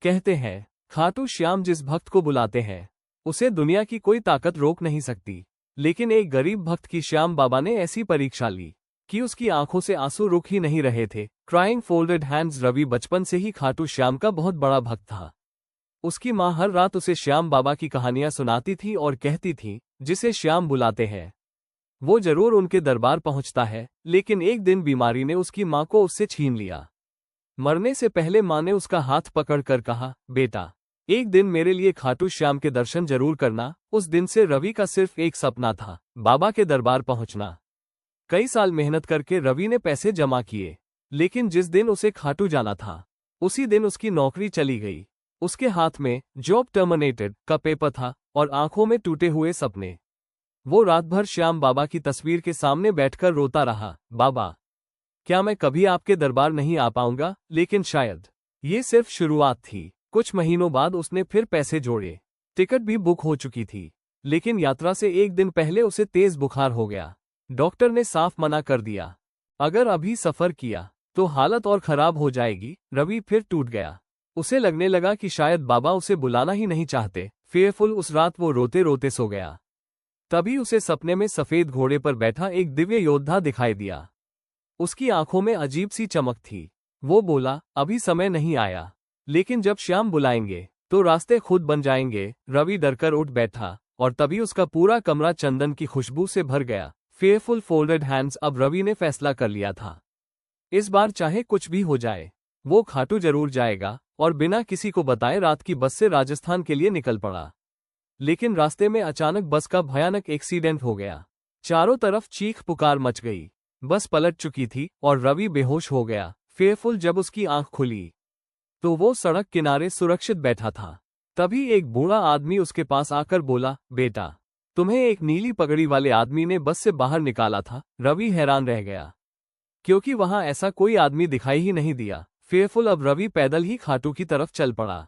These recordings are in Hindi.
कहते हैं, खाटू श्याम जिस भक्त को बुलाते हैं उसे दुनिया की कोई ताकत रोक नहीं सकती। लेकिन एक गरीब भक्त की श्याम बाबा ने ऐसी परीक्षा ली कि उसकी आंखों से आंसू रुक ही नहीं रहे थे। Crying folded hands. रवि बचपन से ही खाटू श्याम का बहुत बड़ा भक्त था। उसकी माँ हर रात उसे श्याम बाबा की कहानियां सुनाती थी और कहती थी, जिसे श्याम बुलाते हैं वो जरूर उनके दरबार पहुंचता है। लेकिन एक दिन बीमारी ने उसकी माँ को उससे छीन लिया। मरने से पहले माँ ने उसका हाथ पकड़कर कहा, बेटा एक दिन मेरे लिए खाटू श्याम के दर्शन जरूर करना। उस दिन से रवि का सिर्फ एक सपना था, बाबा के दरबार पहुंचना। कई साल मेहनत करके रवि ने पैसे जमा किए, लेकिन जिस दिन उसे खाटू जाना था उसी दिन उसकी नौकरी चली गई। उसके हाथ में जॉब टर्मिनेटेड का पेपर था और आंखों में टूटे हुए सपने। वो रात भर श्याम बाबा की तस्वीर के सामने बैठकर रोता रहा, बाबा क्या मैं कभी आपके दरबार नहीं आ पाऊंगा? लेकिन शायद ये सिर्फ शुरुआत थी। कुछ महीनों बाद उसने फिर पैसे जोड़े, टिकट भी बुक हो चुकी थी। लेकिन यात्रा से एक दिन पहले उसे तेज बुखार हो गया। डॉक्टर ने साफ मना कर दिया, अगर अभी सफर किया तो हालत और खराब हो जाएगी। रवि फिर टूट गया। उसे लगने लगा कि शायद बाबा उसे बुलाना ही नहीं चाहते। फेयरफुल उस रात वो रोते रोते सो गया। तभी उसे सपने में सफेद घोड़े पर बैठा एक दिव्य योद्धा दिखाई दिया। उसकी आंखों में अजीब सी चमक थी। वो बोला, अभी समय नहीं आया, लेकिन जब श्याम बुलाएंगे तो रास्ते खुद बन जाएंगे। रवि डरकर उठ बैठा और तभी उसका पूरा कमरा चंदन की खुशबू से भर गया। Fearful folded hands. अब रवि ने फैसला कर लिया था, इस बार चाहे कुछ भी हो जाए वो खाटू जरूर जाएगा। और बिना किसी को बताए रात की बस से राजस्थान के लिए निकल पड़ा। लेकिन रास्ते में अचानक बस का भयानक एक्सीडेंट हो गया। चारों तरफ चीख पुकार मच गई। बस पलट चुकी थी और रवि बेहोश हो गया। फेयरफुल जब उसकी आंख खुली तो वो सड़क किनारे सुरक्षित बैठा था। तभी एक बूढ़ा आदमी उसके पास आकर बोला, बेटा तुम्हें एक नीली पगड़ी वाले आदमी ने बस से बाहर निकाला था। रवि हैरान रह गया, क्योंकि वहां ऐसा कोई आदमी दिखाई ही नहीं दिया। फेयरफुल अब रवि पैदल ही खाटू की तरफ चल पड़ा।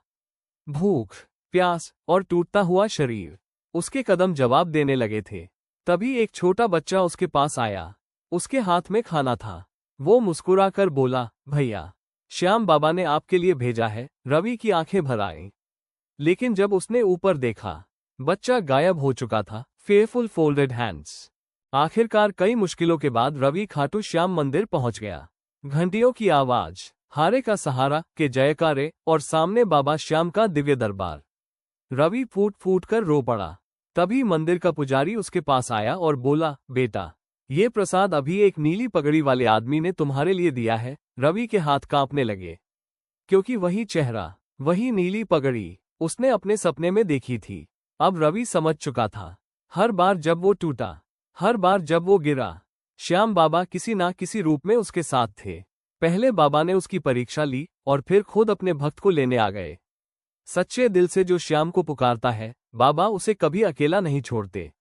भूख, प्यास और टूटता हुआ शरीर उसके कदम जवाब देने लगे थे। तभी एक छोटा बच्चा उसके पास आया। उसके हाथ में खाना था। वो मुस्कुराकर बोला, भैया श्याम बाबा ने आपके लिए भेजा है। रवि की आंखें भर आईं। लेकिन जब उसने ऊपर देखा, बच्चा गायब हो चुका था। Fearful folded hands. आखिरकार कई मुश्किलों के बाद रवि खाटू श्याम मंदिर पहुंच गया। घंटियों की आवाज, हारे का सहारा के जयकारे और सामने बाबा श्याम का दिव्य दरबार। रवि फूट फूट कर रो पड़ा। तभी मंदिर का पुजारी उसके पास आया और बोला, बेटा ये प्रसाद अभी एक नीली पगड़ी वाले आदमी ने तुम्हारे लिए दिया है। रवि के हाथ कांपने लगे, क्योंकि वही चेहरा, वही नीली पगड़ी उसने अपने सपने में देखी थी। अब रवि समझ चुका था, हर बार जब वो टूटा, हर बार जब वो गिरा, श्याम बाबा किसी ना किसी रूप में उसके साथ थे। पहले बाबा ने उसकी परीक्षा ली और फिर खुद अपने भक्त को लेने आ गए। सच्चे दिल से जो श्याम को पुकारता है, बाबा उसे कभी अकेला नहीं छोड़ते।